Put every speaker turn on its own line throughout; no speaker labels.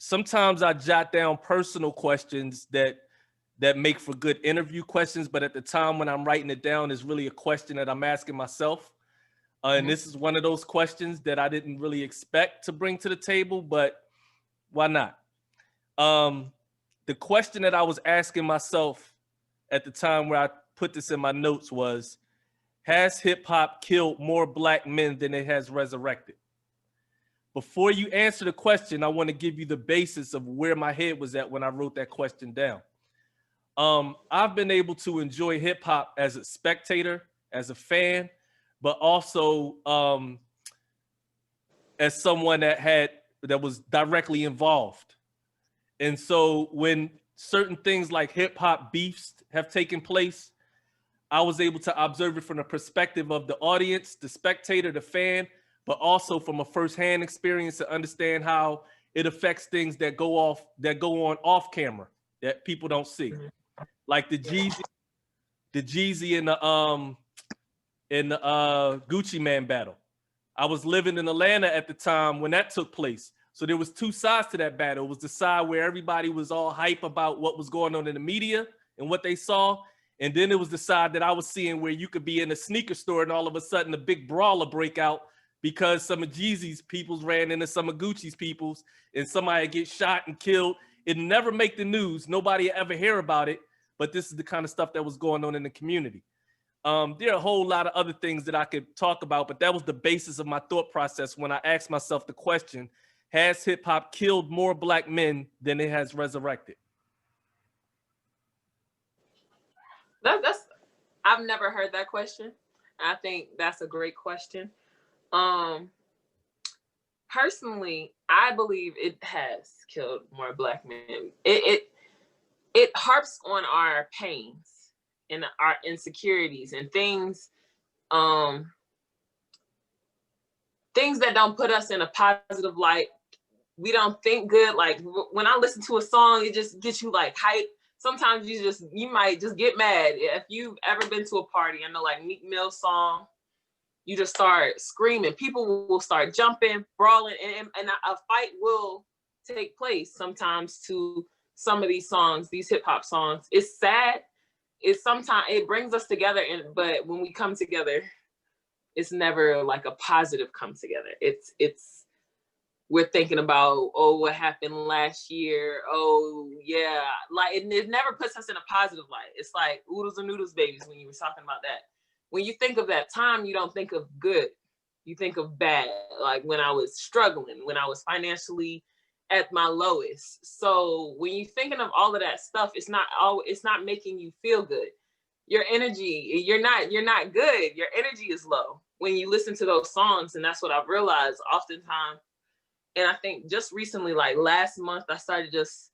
sometimes I jot down personal questions that make for good interview questions, but at the time when I'm writing it down, is really a question that I'm asking myself. And this is one of those questions that I didn't really expect to bring to the table, but why not? The question that I was asking myself at the time where I put this in my notes was, has hip hop killed more Black men than it has resurrected? Before you answer the question, I want to give you the basis of where my head was at when I wrote that question down. I've been able to enjoy hip hop as a spectator, as a fan, but also as someone that was directly involved. And so when certain things like hip hop beefs have taken place, I was able to observe it from the perspective of the audience, the spectator, the fan, but also from a firsthand experience to understand how it affects things that go on off camera that people don't see. Like the Jeezy and the Gucci Man battle. I was living in Atlanta at the time when that took place. So there was two sides to that battle. It was the side where everybody was all hype about what was going on in the media and what they saw. And then it was the side that I was seeing where you could be in a sneaker store and all of a sudden a big brawler break out because some of Jeezy's peoples ran into some of Gucci's peoples and somebody get shot and killed. It never make the news. Nobody ever hear about it. But this is the kind of stuff that was going on in the community. There are a whole lot of other things that I could talk about, but that was the basis of my thought process when I asked myself the question, has hip hop killed more Black men than it has resurrected?
I've never heard that question. I think that's a great question. Personally, I believe it has killed more Black men. It harps on our pains and our insecurities and things that don't put us in a positive light. We don't think good. Like when I listen to a song, it just gets you like hype. Sometimes you might just get mad. If you've ever been to a party, I know like Meek Mill's song, you just start screaming. People will start jumping, brawling, and a fight will take place sometimes to some of these songs, these hip hop songs. It's sad. Sometimes it brings us together, but when we come together, it's never like a positive come together. We're thinking about, oh, what happened last year? Oh, yeah. Like, it never puts us in a positive light. It's like oodles and noodles babies when you were talking about that. When you think of that time, you don't think of good. You think of bad, like when I was struggling, when I was financially at my lowest. So when you're thinking of all of that stuff, it's not making you feel good. Your energy, you're not good. Your energy is low when you listen to those songs. And that's what I've realized oftentimes. And I think just recently, like last month, I started just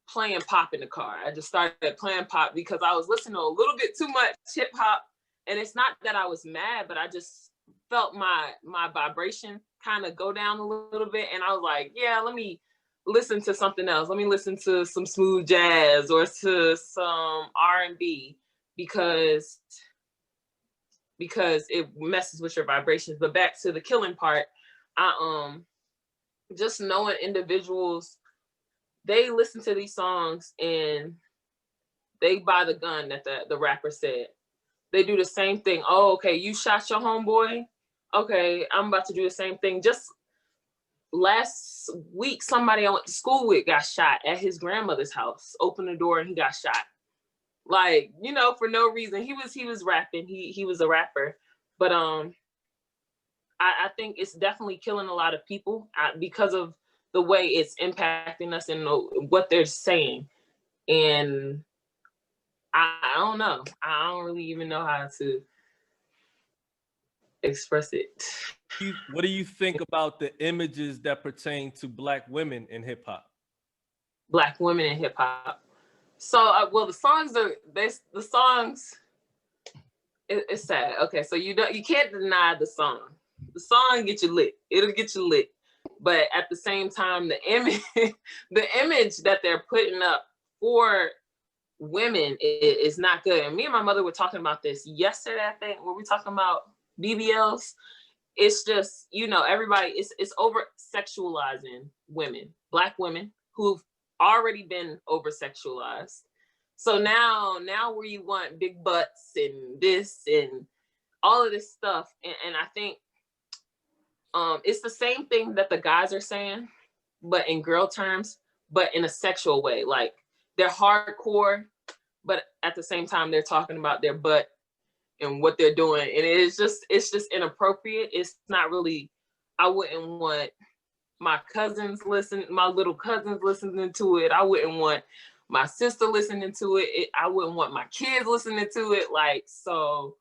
playing pop in the car. I just started playing pop because I was listening to a little bit too much hip hop. And it's not that I was mad, but I just felt my vibration kind of go down a little bit. And I was like, yeah, let me listen to something else. Let me listen to some smooth jazz or to some R&B because it messes with your vibrations. But back to the killing part, just knowing individuals, they listen to these songs and they buy the gun that the rapper said. They do the same thing. Oh, okay, you shot your homeboy? Okay, I'm about to do the same thing. Just last week, somebody I went to school with got shot at his grandmother's house. Opened the door and he got shot. Like, for no reason. He was rapping. He was a rapper. But I think it's definitely killing a lot of people because of the way it's impacting us and what they're saying. And I don't know. I don't really even know how to express it.
What do you think about the images that pertain to Black women in hip hop?
Black women in hip hop. So, well, the songs, it's sad. Okay, so you can't deny the song. The song get you lit. It'll get you lit. But at the same time, the image that they're putting up for women is not good. And me and my mother were talking about this yesterday, I think, where we talking about BBLs. it's just, you know, everybody, it's over sexualizing women, Black women who've already been over sexualized. So now where you want big butts and this and all of this stuff, and I think it's the same thing that the guys are saying, but in girl terms, but in a sexual way. Like, they're hardcore, but at the same time they're talking about their butt and what they're doing, and it's just inappropriate. It's not really, I wouldn't want my little cousins listening to it. I wouldn't want my sister listening to it. I wouldn't want my kids listening to it. Like, so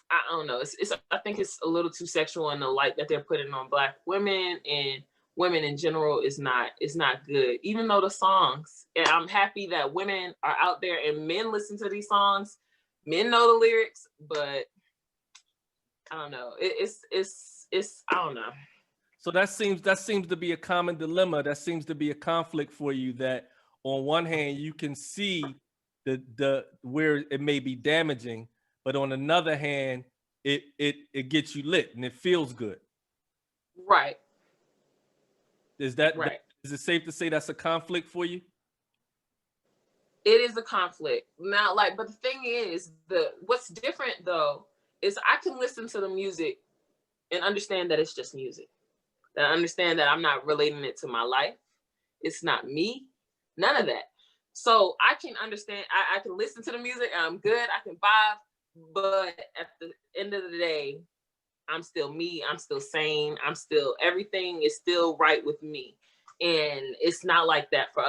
I don't know. I think it's a little too sexual, and the light that they're putting on Black women and women in general is not good. Even though the songs, and I'm happy that women are out there and men listen to these songs. Men know the lyrics, but I don't know. It's I don't know.
So that seems to be a common dilemma. That seems to be a conflict for you, that on one hand you can see the where it may be damaging, but on another hand, it gets you lit and it feels good.
Right.
Is that
right?
Is it safe to say that's a conflict for you?
It is a conflict now. Like, but the thing is, what's different though is I can listen to the music and understand that it's just music. That I understand that I'm not relating it to my life. It's not me. None of that. So I can understand. I can listen to the music. And I'm good. I can vibe. But at the end of the day, I'm still me. I'm still sane. Everything is still right with me. And it's not like that for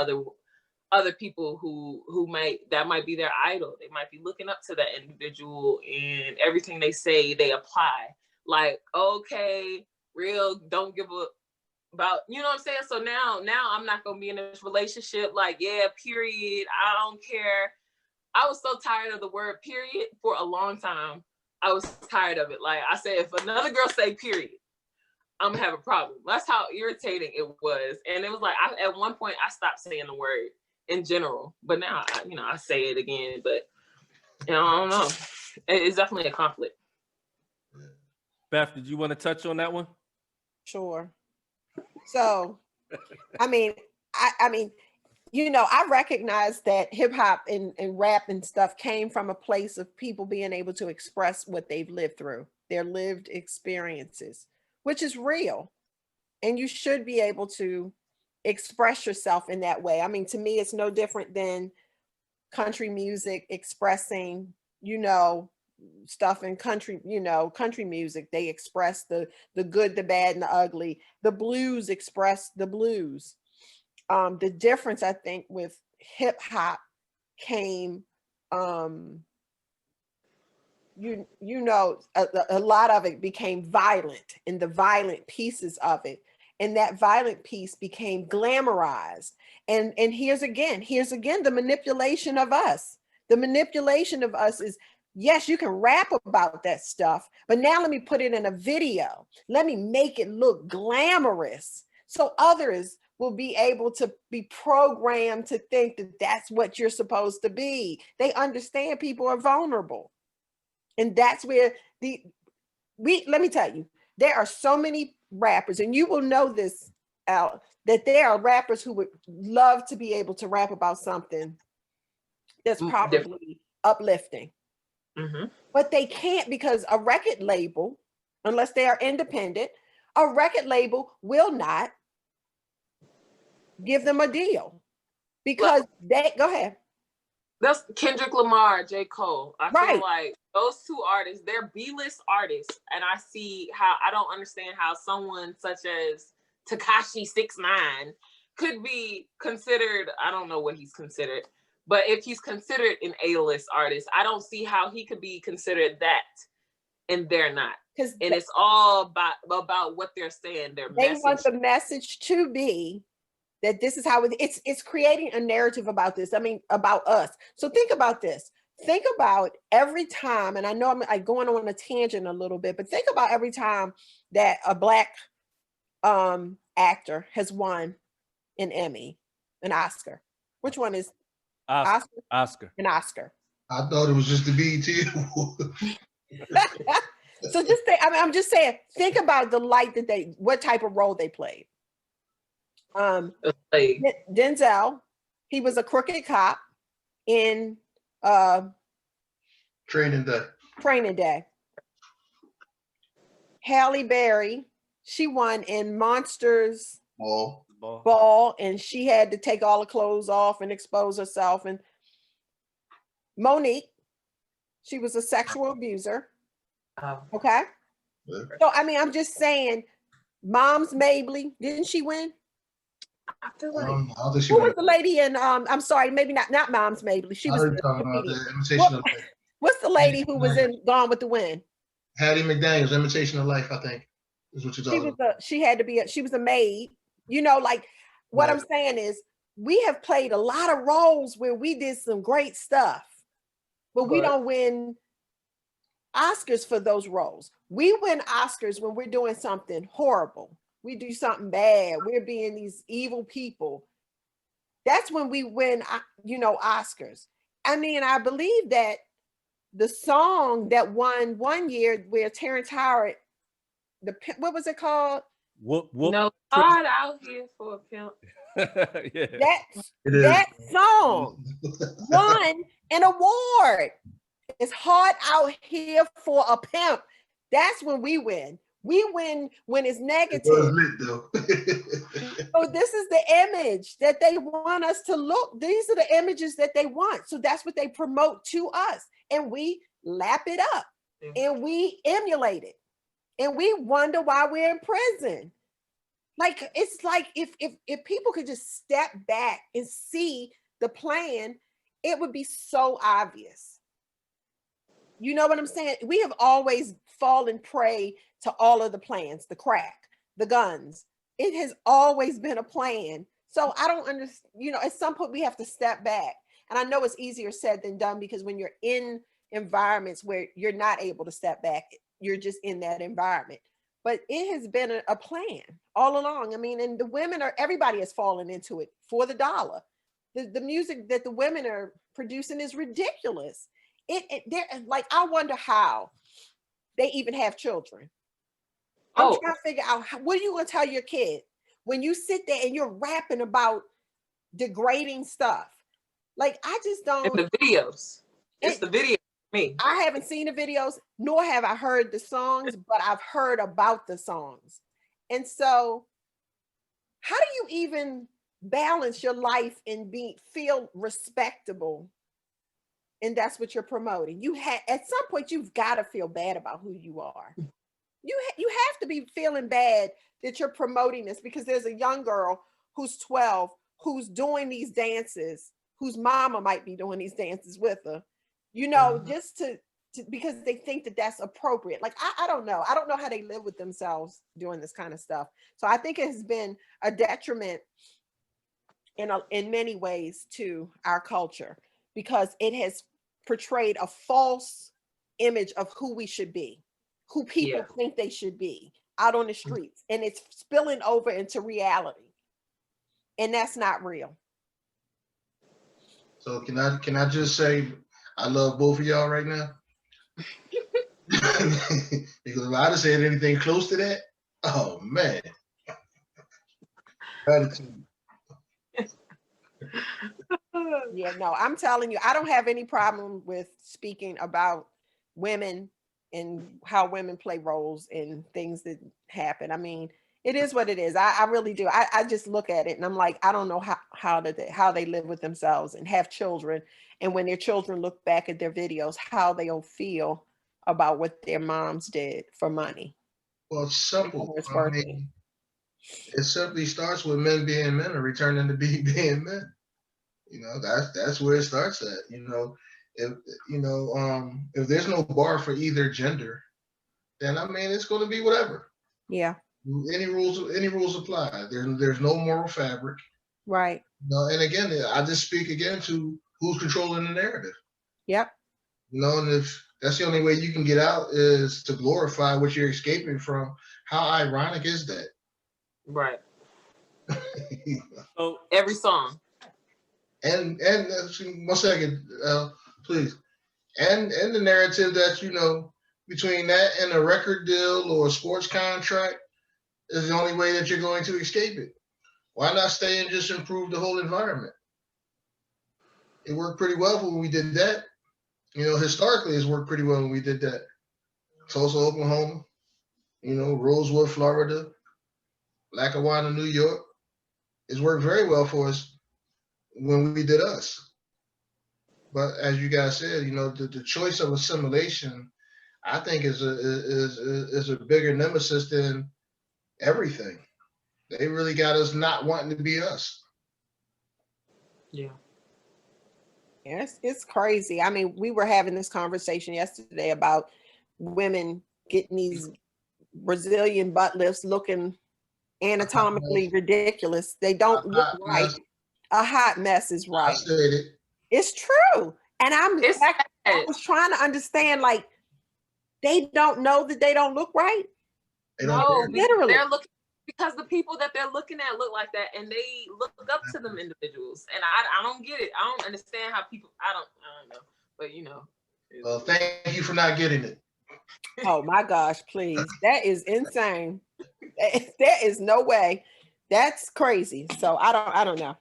other people who might be their idol. They might be looking up to that individual, and everything they say, they apply. Like, okay, real, don't give a about, you know what I'm saying? So now I'm not gonna be in this relationship. Like, yeah, period. I don't care. I was so tired of the word period for a long time. I was tired of it. Like I said, if another girl say period, I'm gonna have a problem. That's how irritating it was. And it was like, at one point I stopped saying the word in general, but now I say it again. But I don't know. It's definitely a conflict.
Beth, did you want to touch on that one?
Sure. So, I mean, I recognize that hip hop and rap and stuff came from a place of people being able to express what they've lived through, their lived experiences, which is real. And you should be able to express yourself in that way. I mean, to me, it's no different than country music expressing, stuff in country music. They express the good, the bad, and the ugly. The blues express the blues. The difference, I think, with hip hop came, a lot of it became violent, and the violent pieces of it, and that violent piece became glamorized. And here's again the manipulation of us. The manipulation of us is, yes, you can rap about that stuff, but now let me put it in a video. Let me make it look glamorous, so others will be able to be programmed to think that that's what you're supposed to be. They understand people are vulnerable. And that's where let me tell you, there are so many rappers, and you will know this, Al, that there are rappers who would love to be able to rap about something that's probably uplifting.
Mm-hmm.
But they can't, because a record label, unless they are independent, a record label will not give them a deal, because go ahead.
That's Kendrick Lamar, J. Cole. I
Right.
feel like those two artists, they're B-list artists. And I don't understand how someone such as Tekashi 6ix9ine could be considered, I don't know what he's considered, but if he's considered an A-list artist, I don't see how he could be considered that and they're not. And it's all about what they're saying, their
they
message.
want the message to be that this is how it's creating a narrative about this. I mean, about us. So think about this. Think about every time, and I know I'm going on a tangent a little bit, but think about every time that a Black actor has won an Emmy, an Oscar. Which one is
Oscar?
An Oscar.
I thought it was just the BET.
So just think, I mean, I'm just saying, think about the light that what type of role they played. Denzel, he was a crooked cop in
Training Day.
Halle Berry, she won in Monsters
Ball.
Ball, and she had to take all the clothes off and expose herself. And Monique, she was a sexual abuser. Okay.
Yeah.
So I mean, I'm just saying, Mom's Mabley, didn't she win?
I feel like
Who was the lady in I'm sorry, maybe not Mom's Mabley. She was
talking about the Imitation of Life.
what's the lady who was in Gone with the Wind?
Hattie McDaniel's Imitation of Life, I think, is what you're talking about.
She was a maid. You know, like what I'm saying is we have played a lot of roles where we did some great stuff, but we don't win Oscars for those roles. We win Oscars when we're doing something horrible. We do something bad. We're being these evil people. That's when we win, Oscars. I mean, I believe that the song that won one year where Terrence Howard, what was it called?
Whoop, whoop.
No, hard out here for a pimp.
Yeah.
That song won an award. It's hard out here for a pimp. That's when we win. We win when it's negative.
It was lit, though.
So this is the image that they want us to look. These are the images that they want. So that's what they promote to us. And we lap it up and we emulate it. And we wonder why we're in prison. Like, it's like if people could just step back and see the plan, it would be so obvious. You know what I'm saying? We have always fallen prey to all of the plans, the crack, the guns. It has always been a plan. So I don't understand, at some point we have to step back. And I know it's easier said than done because when you're in environments where you're not able to step back, you're just in that environment. But it has been a plan all along. I mean, and the women everybody has fallen into it for the dollar. The music that the women are producing is ridiculous. They're like, I wonder how they even have children. I'm trying to figure out what are you going to tell your kid when you sit there and you're rapping about degrading stuff? Like, I just don't.
And the videos. It's the video for me.
I haven't seen the videos, nor have I heard the songs, but I've heard about the songs. And so how do you even balance your life and feel respectable? And that's what you're promoting. At some point, you've got to feel bad about who you are. You have to be feeling bad that you're promoting this because there's a young girl who's 12 who's doing these dances, whose mama might be doing these dances with her, just to because they think that that's appropriate. Like, I don't know. I don't know how they live with themselves doing this kind of stuff. So I think it has been a detriment in many ways to our culture because it has portrayed a false image of who we should be, who people think they should be out on the streets. And it's spilling over into reality. And that's not real.
So can I just say I love both of y'all right now? Because if I'd have said anything close to that, oh man. Gratitude.
Yeah, no, I'm telling you, I don't have any problem with speaking about women and how women play roles and things that happen. I mean, it is what it is. I really do. I just look at it and I'm like, I don't know how they live with themselves and have children. And when their children look back at their videos, how they'll feel about what their moms did for money.
Well, it's simple. I mean, it simply starts with men being men and returning to being men. That's where it starts at. If there's no bar for either gender, then I mean it's going to be whatever.
Yeah.
Any rules apply. There's no moral fabric.
Right.
And again, I just speak again to who's controlling the narrative.
Yep.
And if that's the only way you can get out is to glorify what you're escaping from, how ironic is that?
Right.
So
every song.
And 1 second, please. And the narrative that, between that and a record deal or a sports contract is the only way that you're going to escape it. Why not stay and just improve the whole environment? It worked pretty well when we did that. You know, historically, it's worked pretty well when we did that. Tulsa, Oklahoma, you know, Rosewood, Florida, Lackawanna, New York. It's worked very well for us when we did us. But as you guys said, you know, the choice of assimilation, I think is a bigger nemesis than everything. They really got us not wanting to be us.
Yeah.
Yes, it's crazy. I mean, we were having this conversation yesterday about women getting these Brazilian butt lifts looking anatomically ridiculous. They don't look right. A hot mess is right.
I said it.
It's true. And I was trying to understand, like, they don't know that they don't look right.
No, literally. They're looking because the people that they're looking at look like that, and they look up to them individuals. And I don't get it. I don't understand how people. I don't know. But you know.
Well, thank you for not getting it.
Oh my gosh, please. That is insane. There is no way. That's crazy. So I don't know.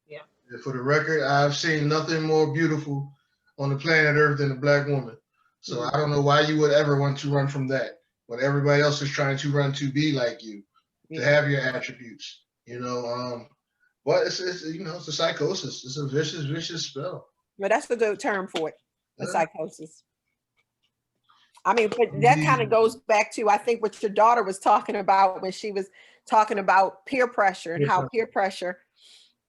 Yeah.
For the record, I've seen nothing more beautiful on the planet Earth than a Black woman. So I don't know why you would ever want to run from that when everybody else is trying to run to be like you, to have your attributes, you know. But it's you know, it's a psychosis. It's a vicious spell.
Well, that's a good term for it. A psychosis. I mean, but that kind of goes back to, I think, what your daughter was talking about when she was talking about peer pressure and how peer pressure,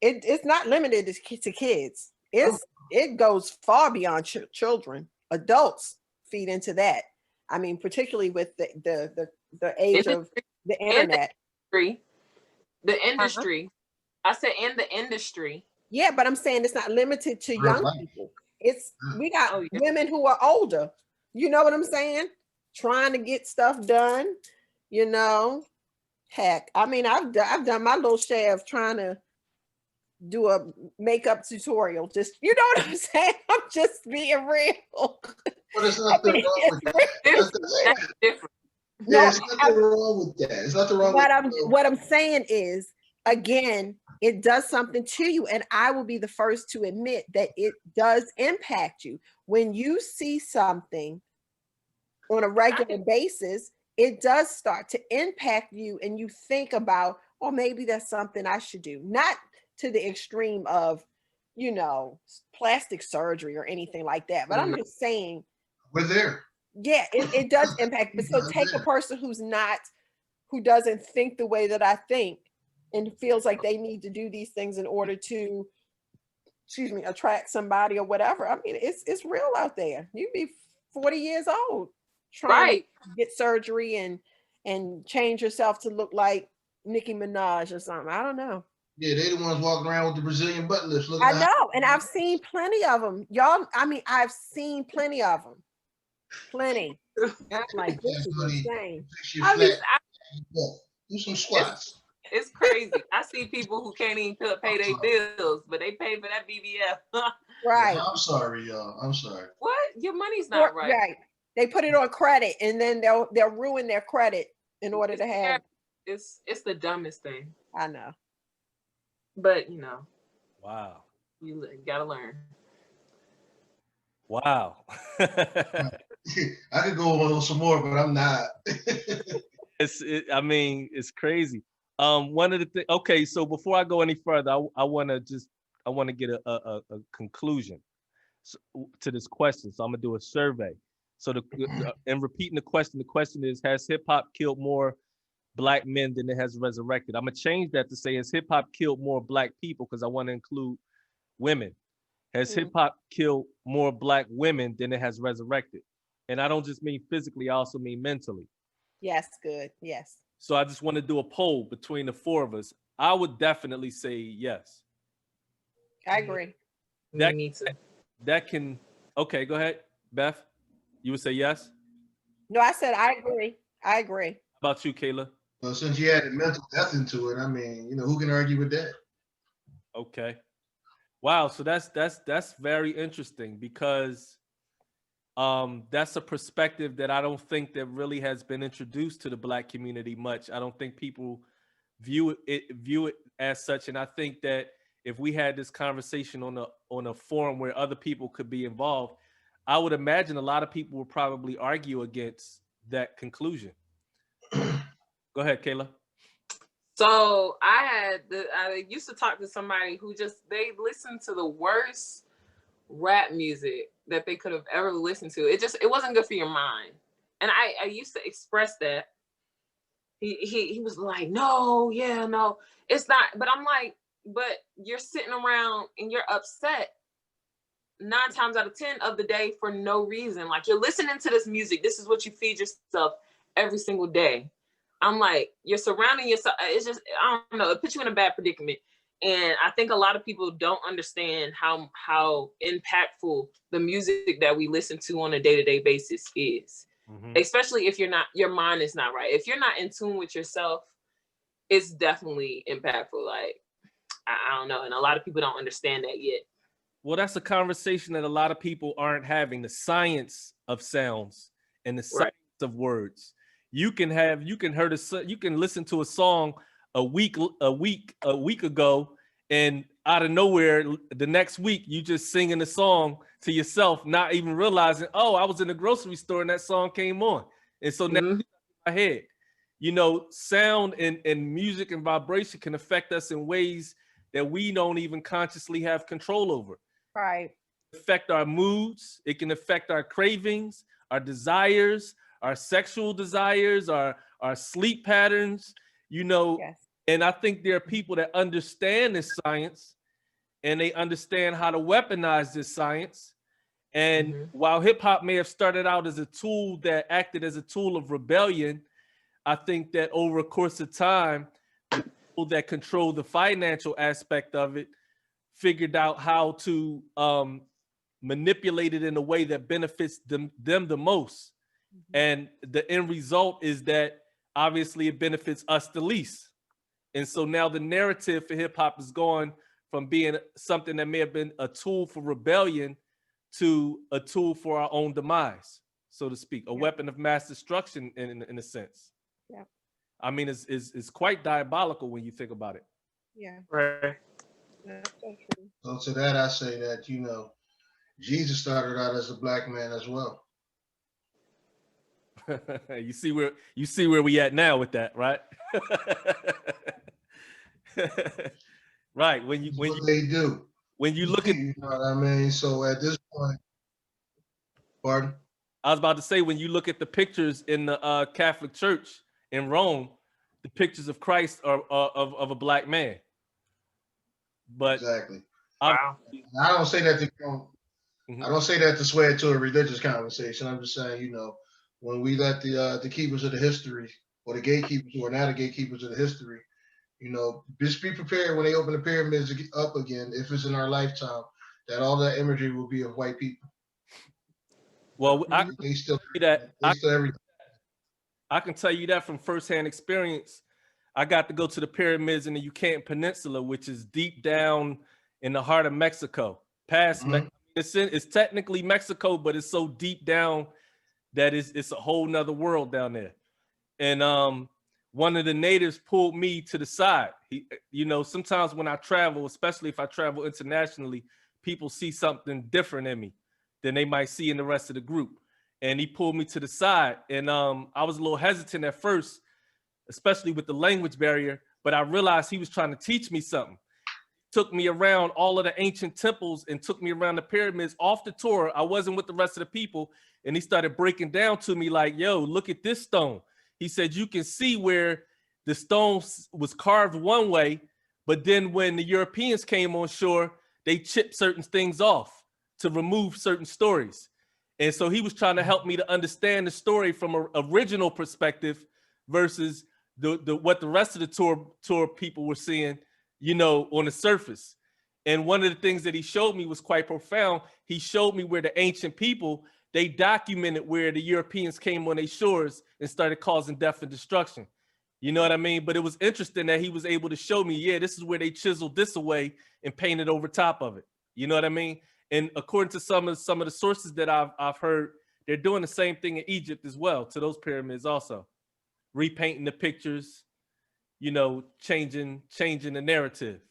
it's not limited to kids. It goes far beyond children. Adults feed into that. I mean, particularly with the age of the internet.
The industry. I said in the industry.
Yeah, but I'm saying it's not limited to young people. We got women who are older. You know what I'm saying? Trying to get stuff done, you know. Heck, I mean, I've done my little share of trying to do a makeup tutorial. Just, you know what I'm saying? I'm just being real.
But it's nothing wrong with that.
That's different.
There's nothing wrong with that. It's nothing wrong with that.
What I'm saying is, again, it does something to you. And I will be the first to admit that it does impact you. When you see something on a regular basis, it does start to impact you, and you think about, oh, maybe that's something I should do. Not to the extreme of, you know, plastic surgery or anything like that. But I'm just saying.
We're there.
Yeah, it does impact. But so take a person who doesn't think the way that I think and feels like they need to do these things in order to, attract somebody or whatever. I mean, it's real out there. You'd be 40 years old trying to get surgery and change yourself to look like Nicki Minaj or something. I don't know.
Yeah, they the ones walking around with the Brazilian butt lifts.
I know, and I've seen plenty of them. Y'all, I mean, I've seen plenty of them. Plenty. I'm like, this is insane.
Do some squats.
It's crazy. I see people who can't even pay their bills, but they pay for that BBL.
Right.
I'm sorry, y'all. I'm sorry.
What? Your money's not right.
Right. They put it on credit, and then they'll ruin their credit in order to have.
It's the dumbest thing.
I know.
But you know.
Wow.
You gotta learn.
Wow.
I could go on some more, but I'm not.
I mean, it's crazy. One of the things. Okay, so before I go any further, I want to get a conclusion to this question. So I'm gonna do a survey. So and repeating the question is: has hip hop killed more Black men than it has resurrected? I'm gonna change that to say: has hip hop killed more Black people? Because I want to include women. Has hip hop killed more Black women than it has resurrected? And I don't just mean physically; I also mean mentally.
Yes, good. Yes.
So I just want to do a poll between the four of us. I would definitely say yes.
I agree.
That can. Okay, go ahead, Beth. You would say yes?
No, I said I agree. I agree.
How about you, Kayla?
Well, since you added mental death into it, I mean, you know, who can argue with that?
Okay. Wow. So that's very interesting because That's a perspective that I don't think that really has been introduced to the Black community much. I don't think people view it as such. And I think that if we had this conversation on a forum where other people could be involved, I would imagine a lot of people would probably argue against that conclusion. Go ahead, Kayla.
So I used to talk to somebody who they listened to the worst rap music that they could have ever listened to. It wasn't good for your mind. And I used to express that. He was like, no, yeah, no, it's not. But I'm like, but you're sitting around and you're upset 9 times out of 10 of the day for no reason. Like, you're listening to this music. This is what you feed yourself every single day. I'm like, you're surrounding yourself. It's just, I don't know, it puts you in a bad predicament. And I think a lot of people don't understand how impactful the music that we listen to on a day-to-day basis is. Mm-hmm. Especially if your mind is not right. If you're not in tune with yourself, it's definitely impactful. Like, I don't know. And a lot of people don't understand that yet.
Well, that's a conversation that a lot of people aren't having. The science of sounds and the science of words. You can listen to a song a week ago, and out of nowhere, the next week you just singing the song to yourself, not even realizing, oh, I was in the grocery store and that song came on, and so now it's in my head. You know, sound and music and vibration can affect us in ways that we don't even consciously have control over.
Right.
Affect our moods. It can affect our cravings, our desires, our sexual desires, our sleep patterns, you know. Yes. And I think there are people that understand this science and they understand how to weaponize this science. And while hip hop may have started out as a tool that acted as a tool of rebellion, I think that over a course of time, the people that control the financial aspect of it figured out how to manipulate it in a way that benefits them the most. And the end result is that obviously it benefits us the least. And so now the narrative for hip hop is going from being something that may have been a tool for rebellion to a tool for our own demise, so to speak, a weapon of mass destruction in a sense. Yeah. I mean, it's quite diabolical when you think about it.
Yeah.
Right.
That's so true.
So to that, I say that, you know, Jesus started out as a Black man as well.
You see where we at now with that, right? Right. When you look at,
you know what I mean? So at this point, pardon?
I was about to say, when you look at the pictures in the Catholic Church in Rome, the pictures of Christ are of a Black man. But
exactly.
Wow.
I don't say that I don't say that to sway it to a religious conversation. I'm just saying, you know, when we let the keepers of the history, or the gatekeepers who are now the gatekeepers of the history, you know, just be prepared when they open the pyramids up again, if it's in our lifetime, that all that imagery will be of white people.
Well, I can tell you that from firsthand experience. I got to go to the pyramids in the Yucatan Peninsula, which is deep down in the heart of Mexico. It's technically Mexico, but it's so deep down that it's a whole nother world down there. And one of the natives pulled me to the side. You know, sometimes when I travel, especially if I travel internationally, people see something different in me than they might see in the rest of the group. And he pulled me to the side, and I was a little hesitant at first, especially with the language barrier, but I realized he was trying to teach me something. Took me around all of the ancient temples and took me around the pyramids off the tour. I wasn't with the rest of the people. And he started breaking down to me like, yo, look at this stone. He said, you can see where the stone was carved one way, but then when the Europeans came on shore, they chipped certain things off to remove certain stories. And so he was trying to help me to understand the story from an original perspective versus what the rest of the tour people were seeing, you know, on the surface. And one of the things that he showed me was quite profound. He showed me where the ancient people, they documented where the Europeans came on their shores and started causing death and destruction. You know what I mean? But it was interesting that he was able to show me, yeah, this is where they chiseled this away and painted over top of it. You know what I mean? And according to some of the sources that I've heard, they're doing the same thing in Egypt as well to those pyramids also, repainting the pictures, you know, changing the narrative.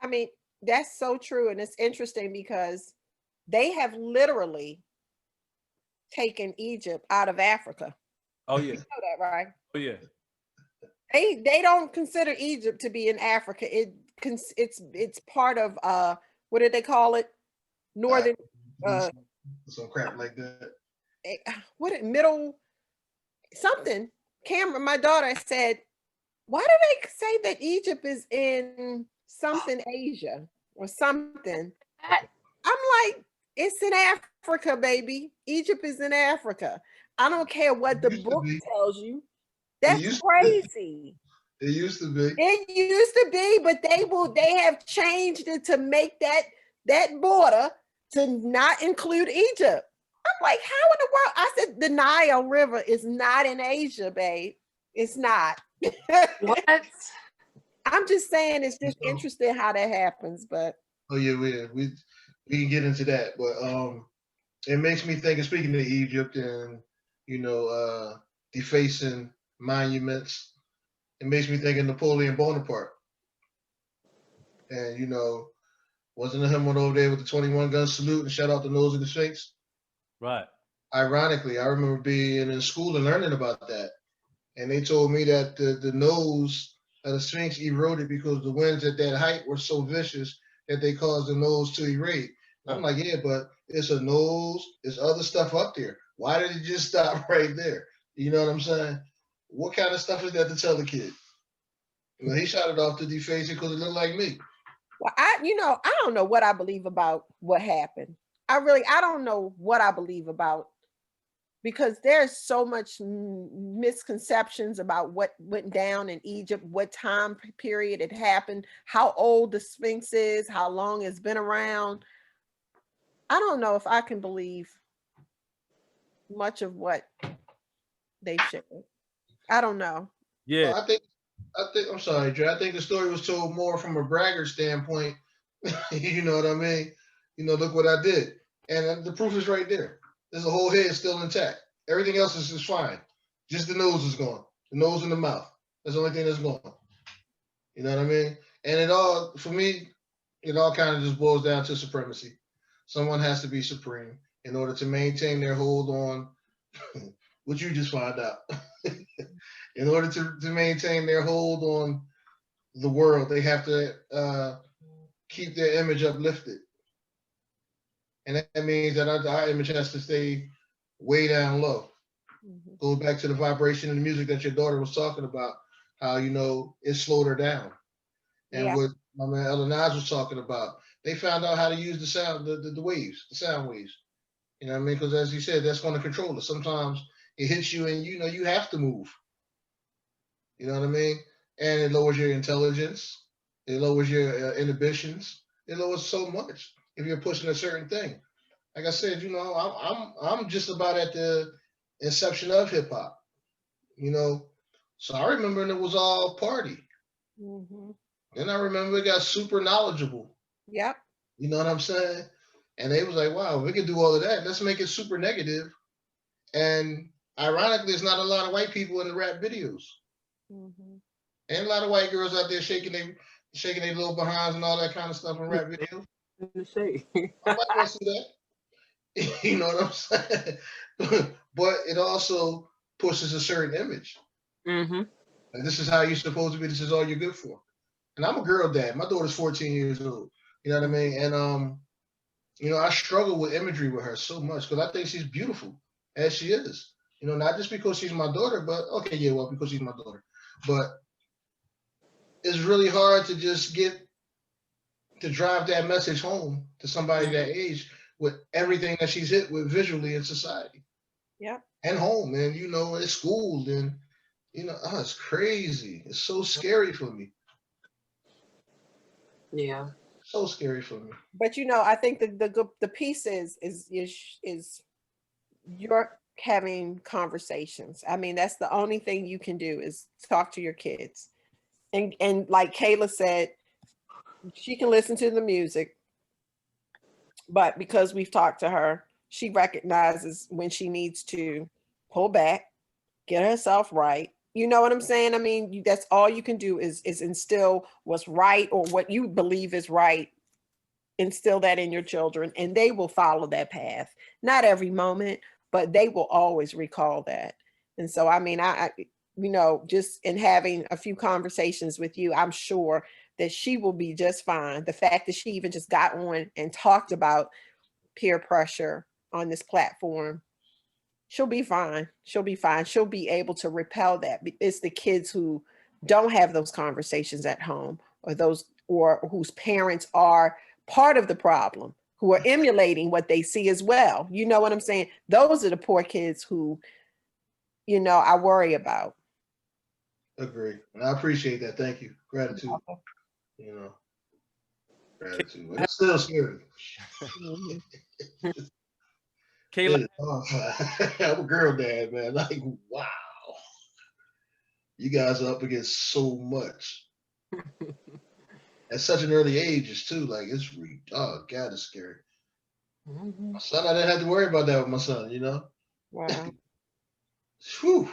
I mean, that's so true. And it's interesting because they have literally taken Egypt out of Africa.
Oh yeah.
You know that, right?
Oh yeah.
They don't consider Egypt to be in Africa. It's part of what did they call it? Northern
Some crap like that.
Middle something. Cameron, my daughter said, why do they say that Egypt is in something Asia or something? I'm like, it's in Africa, baby. Egypt is in Africa. I don't care what the book tells you. That's crazy.
It used to be.
It used to be, but they have changed it to make that border to not include Egypt. I'm like, how in the world? I said the Nile River is not in Asia, babe. It's not.
What?
I'm just saying it's just interesting how that happens, but
oh yeah, we can get into that. But it makes me think of, speaking of Egypt and defacing monuments, it makes me think of Napoleon Bonaparte. And wasn't him one over there with the 21 gun salute and shout out the nose of the Sphinx?
Right.
Ironically, I remember being in school and learning about that. And they told me that the nose of the Sphinx eroded because the winds at that height were so vicious that they caused the nose to erode. I'm like, yeah, but it's a nose, there's other stuff up there. Why did it just stop right there? You know what I'm saying? What kind of stuff is that to tell the kid? He shot it off to deface it because it looked like me.
Well, I don't know what I believe about what happened. I don't know what I believe about, because there's so much misconceptions about what went down in Egypt, what time period it happened, how old the Sphinx is, how long it's been around. I don't know if I can believe much of what they shared. I don't know.
Yeah.
Well, I think I'm sorry, Dre. I think the story was told more from a braggart standpoint. You know what I mean? Look what I did. And the proof is right there. There's a whole head still intact. Everything else is just fine. Just the nose is gone. The nose and the mouth. That's the only thing that's gone. You know what I mean? And for me, it all kind of just boils down to supremacy. Someone has to be supreme in order to maintain their hold on what you just found out. In order to maintain their hold on the world, they have to keep their image uplifted. And that means that our image has to stay way down low. Mm-hmm. Go back to the vibration of the music that your daughter was talking about, how, it slowed her down. And what my man Ella Nas was talking about, they found out how to use the sound, the waves, the sound waves. You know what I mean? Because as he said, that's going to control it. Sometimes it hits you and you have to move. You know what I mean? And it lowers your intelligence. It lowers your inhibitions. It lowers so much if you're pushing a certain thing. Like I said, I'm just about at the inception of hip hop. So I remember it was all party. Mm-hmm. Then I remember it got super knowledgeable.
Yep.
You know what I'm saying? And they was like, wow, we can do all of that. Let's make it super negative. And ironically, there's not a lot of white people in the rap videos. Mm-hmm. And a lot of white girls out there shaking their little behinds and all that kind of stuff in rap videos. I might want to see that. You know what I'm saying? But it also pushes a certain image. Mm-hmm. Like, this is how you're supposed to be. This is all you're good for. And I'm a girl dad. My daughter's 14 years old. You know what I mean? And I struggle with imagery with her so much because I think she's beautiful as she is. Not just because she's my daughter, but because she's my daughter. But it's really hard to just to drive that message home to somebody that age with everything that she's hit with visually in society.
Yeah.
And home, and at school, and it's crazy. It's so scary for me.
Yeah.
So scary for me.
But I think the piece is you're having conversations. I mean, that's the only thing you can do is talk to your kids. And like Kayla said, she can listen to the music, but because we've talked to her, she recognizes when she needs to pull back, get herself right. You know what I'm saying? I mean, that's all you can do is instill what's right or what you believe is right. Instill that in your children, and they will follow that path. Not every moment, but they will always recall that. And so, I mean, I you know, just in having a few conversations with you, I'm sure that she will be just fine. The fact that she even just got on and talked about peer pressure on this platform, she'll be fine. She'll be fine. She'll be able to repel that. It's the kids who don't have those conversations at home, or those, or whose parents are part of the problem, who are emulating what they see as well. You know what I'm saying? Those are the poor kids who, you know, I worry about.
Agree. And I appreciate that. Thank you. Gratitude. You know, gratitude. But it's still scary.
Kayla,
I'm a girl dad, man. Like, wow. You guys are up against so much. At such an early age, too. Like, it's oh God, it's scary. My son, I didn't have to worry about that with my son, you know?
Wow.
Whew.